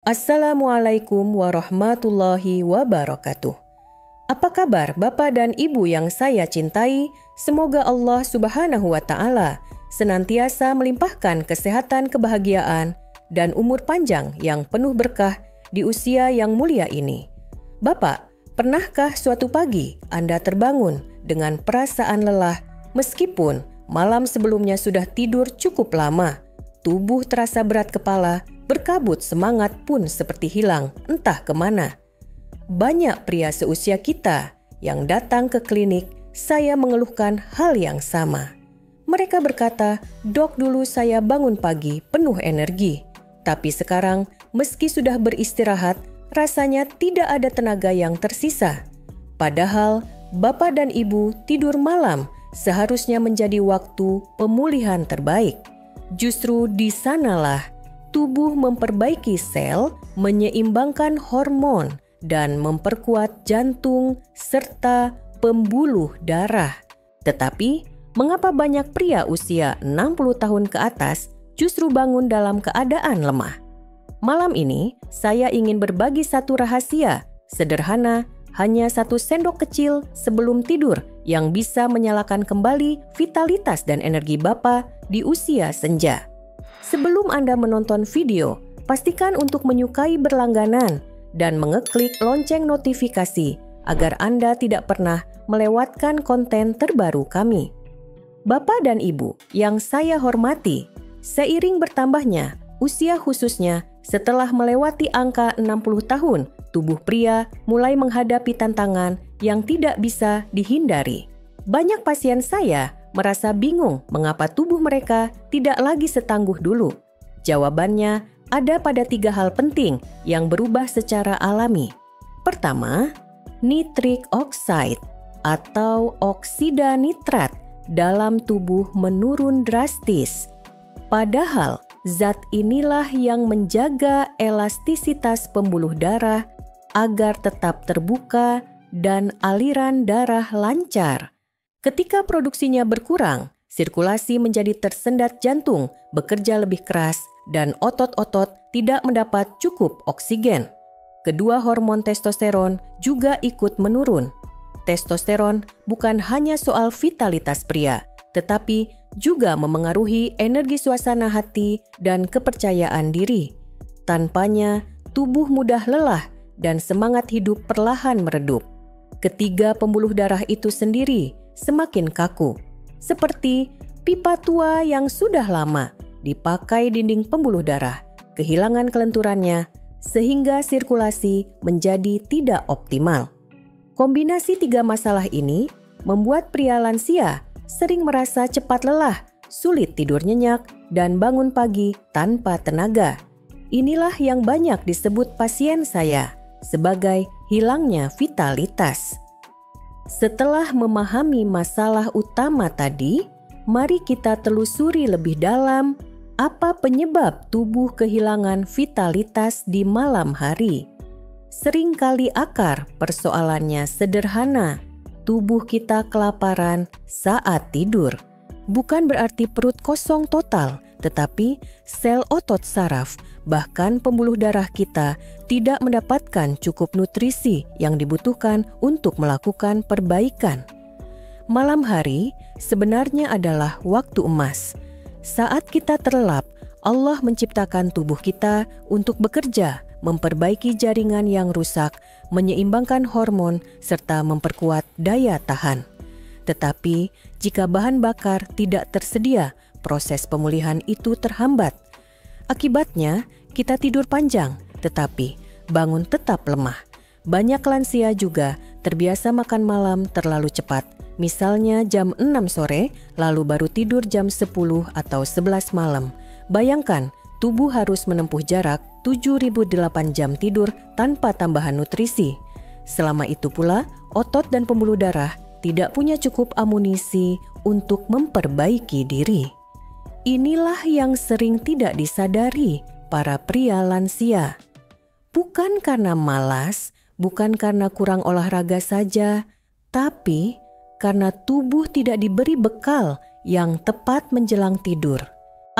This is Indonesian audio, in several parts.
Assalamualaikum warahmatullahi wabarakatuh. Apa kabar Bapak dan Ibu yang saya cintai? Semoga Allah Subhanahu wa Ta'ala senantiasa melimpahkan kesehatan, kebahagiaan, dan umur panjang yang penuh berkah di usia yang mulia ini. Bapak, pernahkah suatu pagi Anda terbangun dengan perasaan lelah meskipun malam sebelumnya sudah tidur cukup lama? Tubuh terasa berat kepala, berkabut semangat pun seperti hilang entah kemana. Banyak pria seusia kita yang datang ke klinik, saya mengeluhkan hal yang sama. Mereka berkata, "Dok, dulu saya bangun pagi penuh energi. Tapi sekarang meski sudah beristirahat, rasanya tidak ada tenaga yang tersisa." Padahal Bapak dan Ibu tidur malam seharusnya menjadi waktu pemulihan terbaik. Justru di sanalah tubuh memperbaiki sel, menyeimbangkan hormon, dan memperkuat jantung serta pembuluh darah. Tetapi, mengapa banyak pria usia 60 tahun ke atas justru bangun dalam keadaan lemah? Malam ini, saya ingin berbagi satu rahasia sederhana, hanya 1 sendok kecil sebelum tidur yang bisa menyalakan kembali vitalitas dan energi Bapak di usia senja. Sebelum Anda menonton video, pastikan untuk menyukai berlangganan dan mengeklik lonceng notifikasi agar Anda tidak pernah melewatkan konten terbaru kami. Bapak dan Ibu yang saya hormati, seiring bertambahnya usia khususnya setelah melewati angka 60 tahun, tubuh pria mulai menghadapi tantangan yang tidak bisa dihindari. Banyak pasien saya merasa bingung mengapa tubuh mereka tidak lagi setangguh dulu. Jawabannya ada pada 3 hal penting yang berubah secara alami. Pertama, nitric oxide atau oksida nitrat dalam tubuh menurun drastis. Padahal zat inilah yang menjaga elastisitas pembuluh darah agar tetap terbuka dan aliran darah lancar. Ketika produksinya berkurang, sirkulasi menjadi tersendat, jantung bekerja lebih keras, dan otot-otot tidak mendapat cukup oksigen. Kedua hormon testosteron juga ikut menurun. Testosteron bukan hanya soal vitalitas pria, tetapi juga memengaruhi energi suasana hati dan kepercayaan diri. Tanpanya, tubuh mudah lelah dan semangat hidup perlahan meredup. Ketiga pembuluh darah itu sendiri semakin kaku, seperti pipa tua yang sudah lama dipakai dinding pembuluh darah, kehilangan kelenturannya sehingga sirkulasi menjadi tidak optimal. Kombinasi 3 masalah ini membuat pria lansia sering merasa cepat lelah, sulit tidur nyenyak, dan bangun pagi tanpa tenaga. Inilah yang banyak disebut pasien saya sebagai hilangnya vitalitas. Setelah memahami masalah utama tadi, mari kita telusuri lebih dalam apa penyebab tubuh kehilangan vitalitas di malam hari. Seringkali akar persoalannya sederhana. Tubuh kita kelaparan saat tidur. Bukan berarti perut kosong total, tetapi sel otot saraf, bahkan pembuluh darah kita tidak mendapatkan cukup nutrisi yang dibutuhkan untuk melakukan perbaikan. Malam hari sebenarnya adalah waktu emas. Saat kita terlelap, Allah menciptakan tubuh kita untuk bekerja, memperbaiki jaringan yang rusak, menyeimbangkan hormon, serta memperkuat daya tahan. Tetapi, jika bahan bakar tidak tersedia, proses pemulihan itu terhambat. Akibatnya, kita tidur panjang, tetapi bangun tetap lemah. Banyak lansia juga terbiasa makan malam terlalu cepat. Misalnya jam 6 sore, lalu baru tidur jam 10 atau 11 malam. Bayangkan, tubuh harus menempuh jarak 7.008 jam tidur tanpa tambahan nutrisi. Selama itu pula, otot dan pembuluh darah tidak punya cukup amunisi untuk memperbaiki diri. Inilah yang sering tidak disadari para pria lansia. Bukan karena malas, bukan karena kurang olahraga saja, tapi karena tubuh tidak diberi bekal yang tepat menjelang tidur.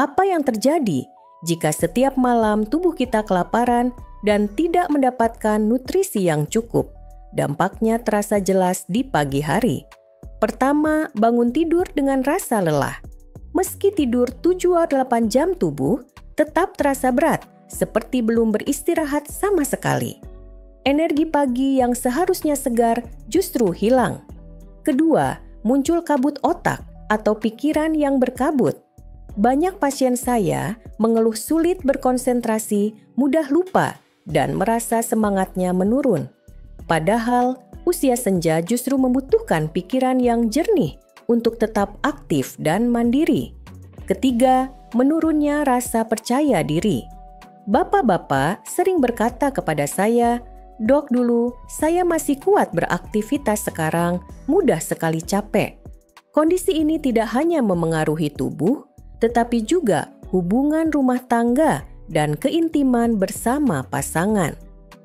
Apa yang terjadi jika setiap malam tubuh kita kelaparan dan tidak mendapatkan nutrisi yang cukup. Dampaknya terasa jelas di pagi hari. Pertama, bangun tidur dengan rasa lelah. Meski tidur 7-8 jam, tubuh tetap terasa berat, seperti belum beristirahat sama sekali. Energi pagi yang seharusnya segar justru hilang. Kedua, muncul kabut otak atau pikiran yang berkabut. Banyak pasien saya mengeluh sulit berkonsentrasi, mudah lupa, dan merasa semangatnya menurun. Padahal, usia senja justru membutuhkan pikiran yang jernih untuk tetap aktif dan mandiri. Ketiga, menurunnya rasa percaya diri. Bapak-bapak sering berkata kepada saya, "Dok, dulu saya masih kuat beraktivitas, sekarang mudah sekali capek." Kondisi ini tidak hanya memengaruhi tubuh, tetapi juga hubungan rumah tangga dan keintiman bersama pasangan.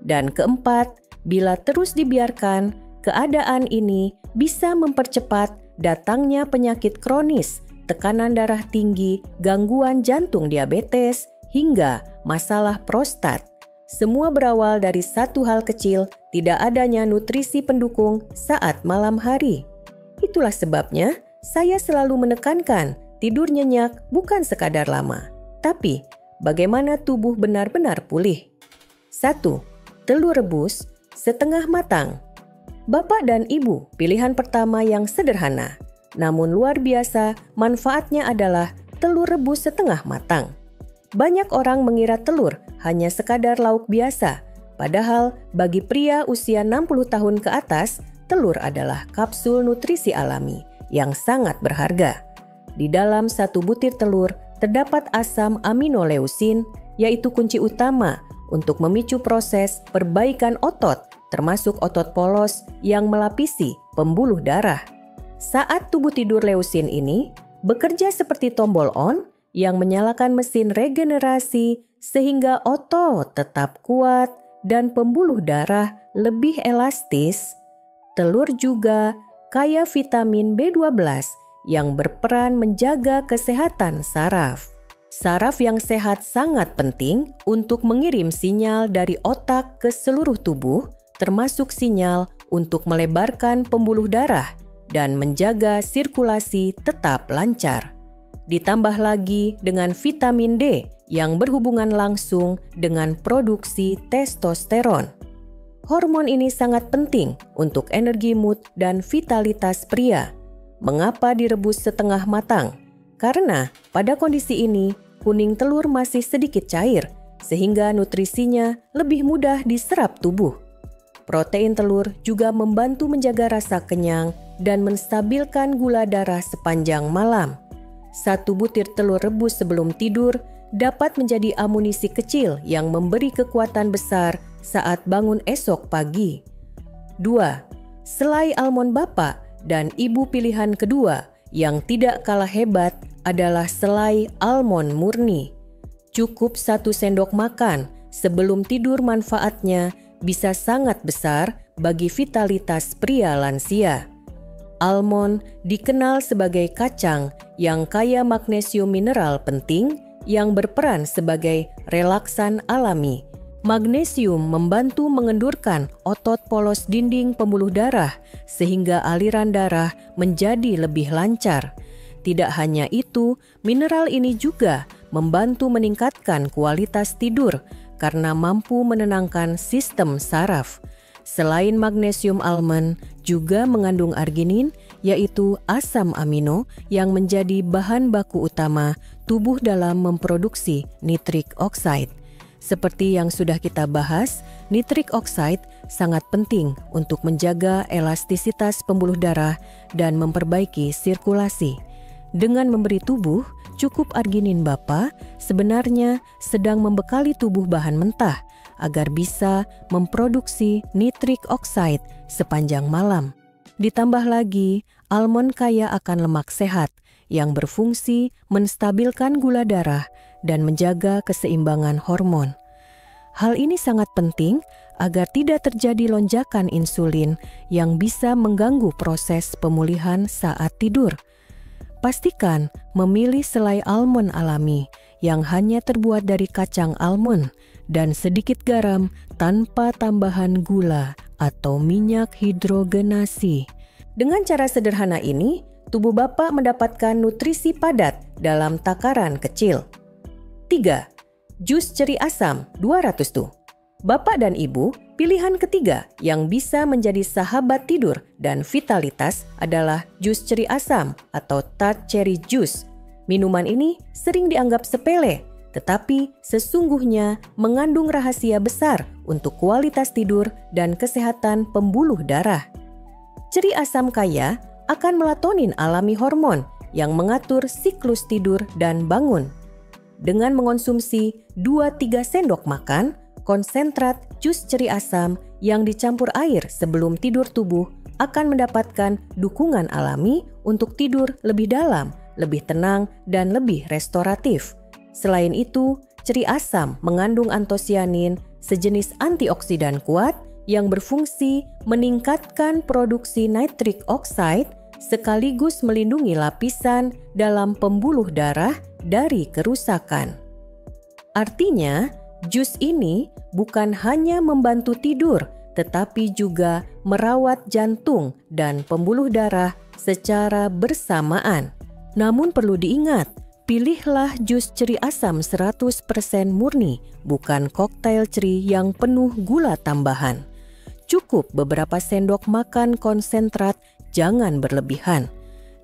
Dan keempat, bila terus dibiarkan, keadaan ini bisa mempercepat datangnya penyakit kronis, tekanan darah tinggi, gangguan jantung, diabetes, hingga masalah prostat. Semua berawal dari satu hal kecil, tidak adanya nutrisi pendukung saat malam hari. Itulah sebabnya saya selalu menekankan tidur nyenyak bukan sekadar lama, tapi bagaimana tubuh benar-benar pulih. 1. Telur rebus setengah matang. Bapak dan Ibu, pilihan pertama yang sederhana, namun luar biasa manfaatnya adalah telur rebus setengah matang. Banyak orang mengira telur hanya sekadar lauk biasa, padahal bagi pria usia 60 tahun ke atas, telur adalah kapsul nutrisi alami yang sangat berharga. Di dalam satu butir telur terdapat asam aminoleusin, yaitu kunci utama untuk memicu proses perbaikan otot, termasuk otot polos yang melapisi pembuluh darah. Saat tubuh tidur, leusin ini bekerja seperti tombol on yang menyalakan mesin regenerasi sehingga otot tetap kuat dan pembuluh darah lebih elastis. Telur juga kaya vitamin B12 yang berperan menjaga kesehatan saraf. Saraf yang sehat sangat penting untuk mengirim sinyal dari otak ke seluruh tubuh, termasuk sinyal untuk melebarkan pembuluh darah dan menjaga sirkulasi tetap lancar. Ditambah lagi dengan vitamin D yang berhubungan langsung dengan produksi testosteron. Hormon ini sangat penting untuk energi mood dan vitalitas pria. Mengapa direbus setengah matang? Karena pada kondisi ini, kuning telur masih sedikit cair, sehingga nutrisinya lebih mudah diserap tubuh. Protein telur juga membantu menjaga rasa kenyang dan menstabilkan gula darah sepanjang malam. Satu butir telur rebus sebelum tidur dapat menjadi amunisi kecil yang memberi kekuatan besar saat bangun esok pagi. 2. Selai almond Bapak dan Ibu, pilihan kedua yang tidak kalah hebat adalah selai almond murni. Cukup 1 sendok makan sebelum tidur, manfaatnya bisa sangat besar bagi vitalitas pria lansia. Almond dikenal sebagai kacang yang kaya magnesium mineral penting yang berperan sebagai relaksan alami. Magnesium membantu mengendurkan otot polos dinding pembuluh darah sehingga aliran darah menjadi lebih lancar. Tidak hanya itu, mineral ini juga membantu meningkatkan kualitas tidur karena mampu menenangkan sistem saraf. Selain magnesium, almond juga mengandung arginin, yaitu asam amino yang menjadi bahan baku utama tubuh dalam memproduksi nitric oxide. Seperti yang sudah kita bahas, nitric oxide sangat penting untuk menjaga elastisitas pembuluh darah dan memperbaiki sirkulasi. Dengan memberi tubuh cukup arginin, Bapak sebenarnya sedang membekali tubuh bahan mentah agar bisa memproduksi nitric oxide sepanjang malam. Ditambah lagi, almond kaya akan lemak sehat yang berfungsi menstabilkan gula darah dan menjaga keseimbangan hormon. Hal ini sangat penting agar tidak terjadi lonjakan insulin yang bisa mengganggu proses pemulihan saat tidur. Pastikan memilih selai almond alami yang hanya terbuat dari kacang almond dan sedikit garam tanpa tambahan gula atau minyak hidrogenasi. Dengan cara sederhana ini, tubuh Bapak mendapatkan nutrisi padat dalam takaran kecil. 3. Jus ceri asam 200 tuh. Bapak dan Ibu, pilihan ketiga yang bisa menjadi sahabat tidur dan vitalitas adalah jus ceri asam atau tart cherry juice. Minuman ini sering dianggap sepele, tetapi sesungguhnya mengandung rahasia besar untuk kualitas tidur dan kesehatan pembuluh darah. Ceri asam kaya akan melatonin alami hormon yang mengatur siklus tidur dan bangun. Dengan mengonsumsi 2-3 sendok makan, konsentrat jus ceri asam yang dicampur air sebelum tidur tubuh akan mendapatkan dukungan alami untuk tidur lebih dalam, lebih tenang, dan lebih restoratif. Selain itu, ceri asam mengandung antosianin, sejenis antioksidan kuat yang berfungsi meningkatkan produksi nitric oxide sekaligus melindungi lapisan dalam pembuluh darah dari kerusakan. Artinya, jus ini bukan hanya membantu tidur, tetapi juga merawat jantung dan pembuluh darah secara bersamaan. Namun perlu diingat, pilihlah jus ceri asam 100% murni, bukan koktail ceri yang penuh gula tambahan. Cukup beberapa sendok makan konsentrat, jangan berlebihan.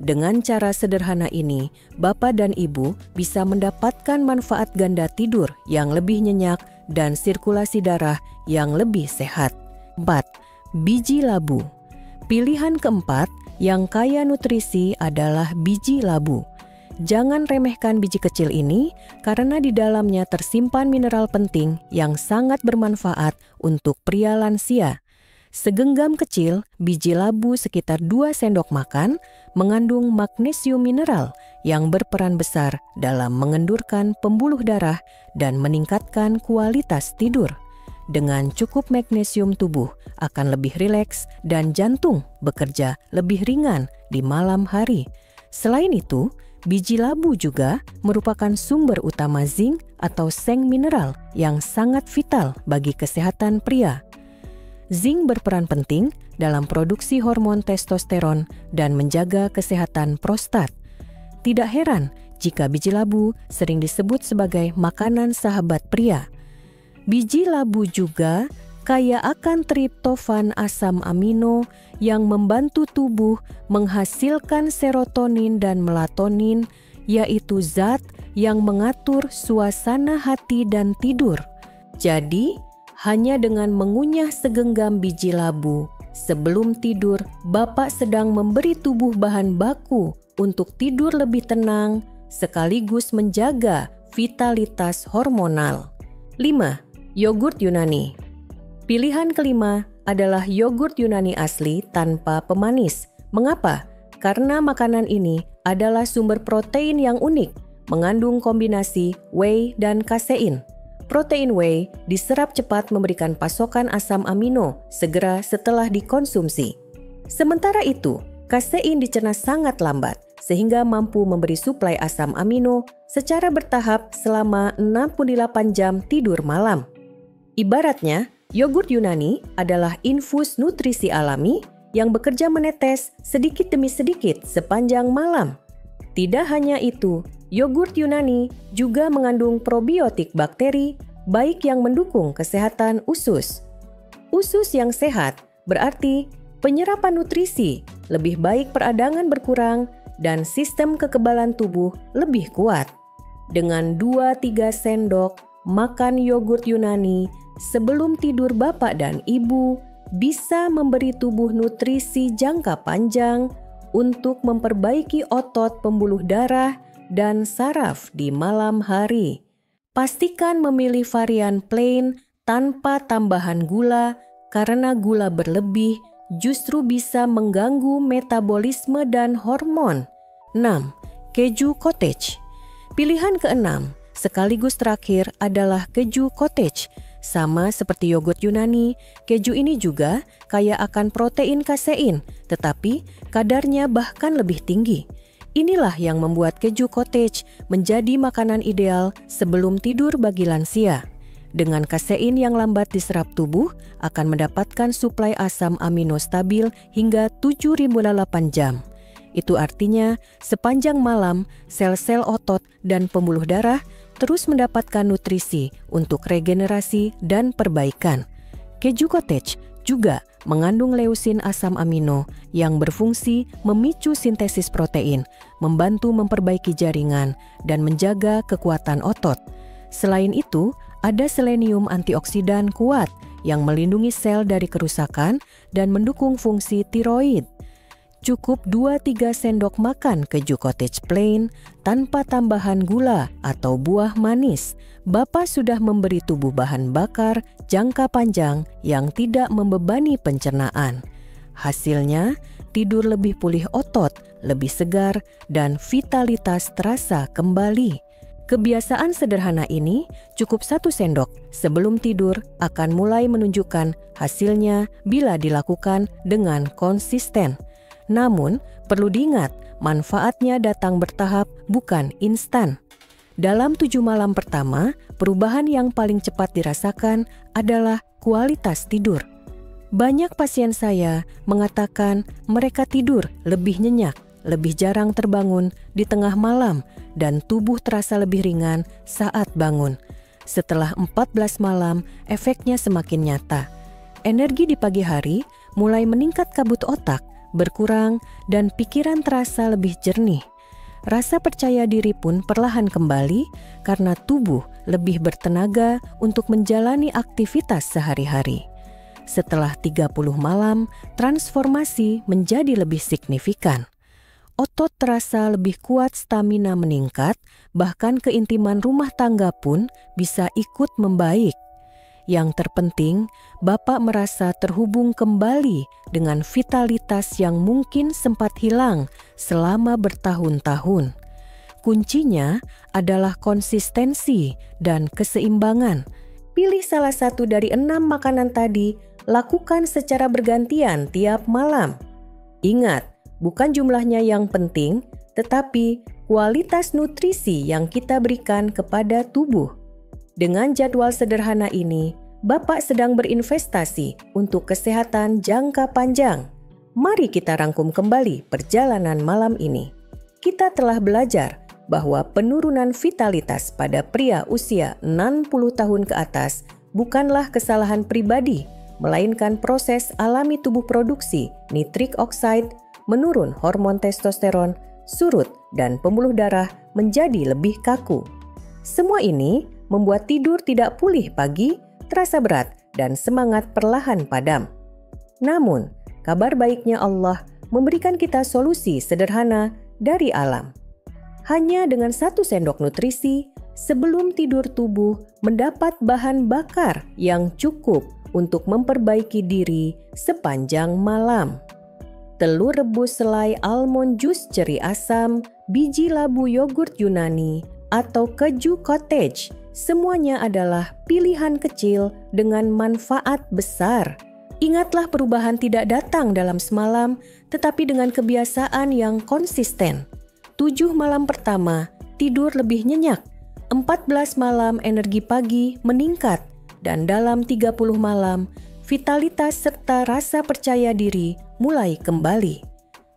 Dengan cara sederhana ini, Bapak dan Ibu bisa mendapatkan manfaat ganda tidur yang lebih nyenyak dan sirkulasi darah yang lebih sehat. 4. Biji labu. Pilihan keempat yang kaya nutrisi adalah biji labu. Jangan remehkan biji kecil ini karena di dalamnya tersimpan mineral penting yang sangat bermanfaat untuk pria lansia. Segenggam kecil, biji labu sekitar 2 sendok makan mengandung magnesium mineral yang berperan besar dalam mengendurkan pembuluh darah dan meningkatkan kualitas tidur. Dengan cukup magnesium, tubuh akan lebih rileks dan jantung bekerja lebih ringan di malam hari. Selain itu, biji labu juga merupakan sumber utama zinc atau seng mineral yang sangat vital bagi kesehatan pria. Zinc berperan penting dalam produksi hormon testosteron dan menjaga kesehatan prostat. Tidak heran jika biji labu sering disebut sebagai makanan sahabat pria. Biji labu juga kaya akan triptofan asam amino yang membantu tubuh menghasilkan serotonin dan melatonin, yaitu zat yang mengatur suasana hati dan tidur. Jadi, hanya dengan mengunyah segenggam biji labu sebelum tidur, Bapak sedang memberi tubuh bahan baku untuk tidur lebih tenang sekaligus menjaga vitalitas hormonal. 5. Yogurt Yunani. Pilihan kelima adalah yogurt Yunani asli tanpa pemanis. Mengapa? Karena makanan ini adalah sumber protein yang unik, mengandung kombinasi whey dan kasein. Protein whey diserap cepat memberikan pasokan asam amino segera setelah dikonsumsi. Sementara itu, kasein dicerna sangat lambat sehingga mampu memberi suplai asam amino secara bertahap selama 68 jam tidur malam. Ibaratnya, yogurt Yunani adalah infus nutrisi alami yang bekerja menetes sedikit demi sedikit sepanjang malam. Tidak hanya itu, yogurt Yunani juga mengandung probiotik bakteri, baik yang mendukung kesehatan usus. Usus yang sehat berarti penyerapan nutrisi lebih baik, peradangan berkurang, dan sistem kekebalan tubuh lebih kuat. Dengan 2-3 sendok makan yogurt Yunani sebelum tidur, Bapak dan Ibu bisa memberi tubuh nutrisi jangka panjang untuk memperbaiki otot pembuluh darah dan saraf di malam hari. Pastikan memilih varian plain tanpa tambahan gula karena gula berlebih justru bisa mengganggu metabolisme dan hormon. 6. Keju cottage. Pilihan keenam sekaligus terakhir adalah keju cottage. Sama seperti yogurt Yunani, keju ini juga kaya akan protein kasein, tetapi kadarnya bahkan lebih tinggi. Inilah yang membuat keju cottage menjadi makanan ideal sebelum tidur bagi lansia. Dengan kasein yang lambat diserap tubuh akan mendapatkan suplai asam amino stabil hingga 7.008 jam. Itu artinya sepanjang malam sel-sel otot dan pembuluh darah terus mendapatkan nutrisi untuk regenerasi dan perbaikan. Keju cottage juga mengandung leusin asam amino yang berfungsi memicu sintesis protein, membantu memperbaiki jaringan dan menjaga kekuatan otot. Selain itu, ada selenium antioksidan kuat yang melindungi sel dari kerusakan dan mendukung fungsi tiroid. Cukup 2-3 sendok makan keju cottage plain tanpa tambahan gula atau buah manis. Bapak sudah memberi tubuh bahan bakar jangka panjang yang tidak membebani pencernaan. Hasilnya, tidur lebih pulih otot, lebih segar, dan vitalitas terasa kembali. Kebiasaan sederhana ini cukup 1 sendok sebelum tidur akan mulai menunjukkan hasilnya bila dilakukan dengan konsisten. Namun, perlu diingat, manfaatnya datang bertahap, bukan instan. Dalam 7 malam pertama, perubahan yang paling cepat dirasakan adalah kualitas tidur. Banyak pasien saya mengatakan mereka tidur lebih nyenyak, lebih jarang terbangun di tengah malam, dan tubuh terasa lebih ringan saat bangun. Setelah 14 malam, efeknya semakin nyata. Energi di pagi hari mulai meningkat, kabut otak berkurang, dan pikiran terasa lebih jernih. Rasa percaya diri pun perlahan kembali karena tubuh lebih bertenaga untuk menjalani aktivitas sehari-hari. Setelah 30 malam, transformasi menjadi lebih signifikan. Otot terasa lebih kuat, stamina meningkat, bahkan keintiman rumah tangga pun bisa ikut membaik. Yang terpenting, Bapak merasa terhubung kembali dengan vitalitas yang mungkin sempat hilang selama bertahun-tahun. Kuncinya adalah konsistensi dan keseimbangan. Pilih salah satu dari 6 makanan tadi, lakukan secara bergantian tiap malam. Ingat, bukan jumlahnya yang penting, tetapi kualitas nutrisi yang kita berikan kepada tubuh. Dengan jadwal sederhana ini, Bapak sedang berinvestasi untuk kesehatan jangka panjang. Mari kita rangkum kembali perjalanan malam ini. Kita telah belajar bahwa penurunan vitalitas pada pria usia 60 tahun ke atas bukanlah kesalahan pribadi, melainkan proses alami tubuh produksi nitrik oksida, menurun hormon testosteron, surut, dan pembuluh darah menjadi lebih kaku. Semua ini membuat tidur tidak pulih pagi, terasa berat, dan semangat perlahan padam. Namun, kabar baiknya Allah memberikan kita solusi sederhana dari alam. Hanya dengan 1 sendok nutrisi, sebelum tidur tubuh mendapat bahan bakar yang cukup untuk memperbaiki diri sepanjang malam. Telur rebus selai almond jus ceri asam, biji labu yogurt Yunani, atau keju cottage, semuanya adalah pilihan kecil dengan manfaat besar. Ingatlah, perubahan tidak datang dalam semalam, tetapi dengan kebiasaan yang konsisten. 7 malam pertama, tidur lebih nyenyak. 14 malam energi pagi meningkat. Dan dalam 30 malam, vitalitas serta rasa percaya diri mulai kembali.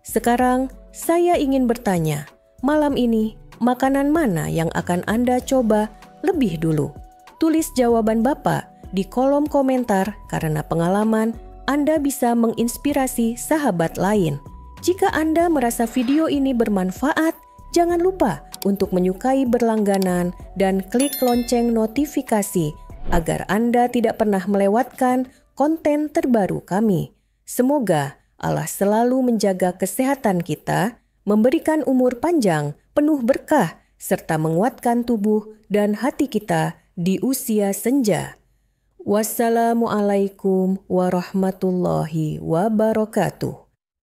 Sekarang, saya ingin bertanya, malam ini, makanan mana yang akan Anda coba lebih dulu? Tulis jawaban Bapak di kolom komentar karena pengalaman Anda bisa menginspirasi sahabat lain. Jika Anda merasa video ini bermanfaat, jangan lupa untuk menyukai berlangganan dan klik lonceng notifikasi agar Anda tidak pernah melewatkan konten terbaru kami. Semoga Allah selalu menjaga kesehatan kita, memberikan umur panjang, penuh berkah, serta menguatkan tubuh dan hati kita di usia senja. Wassalamualaikum warahmatullahi wabarakatuh.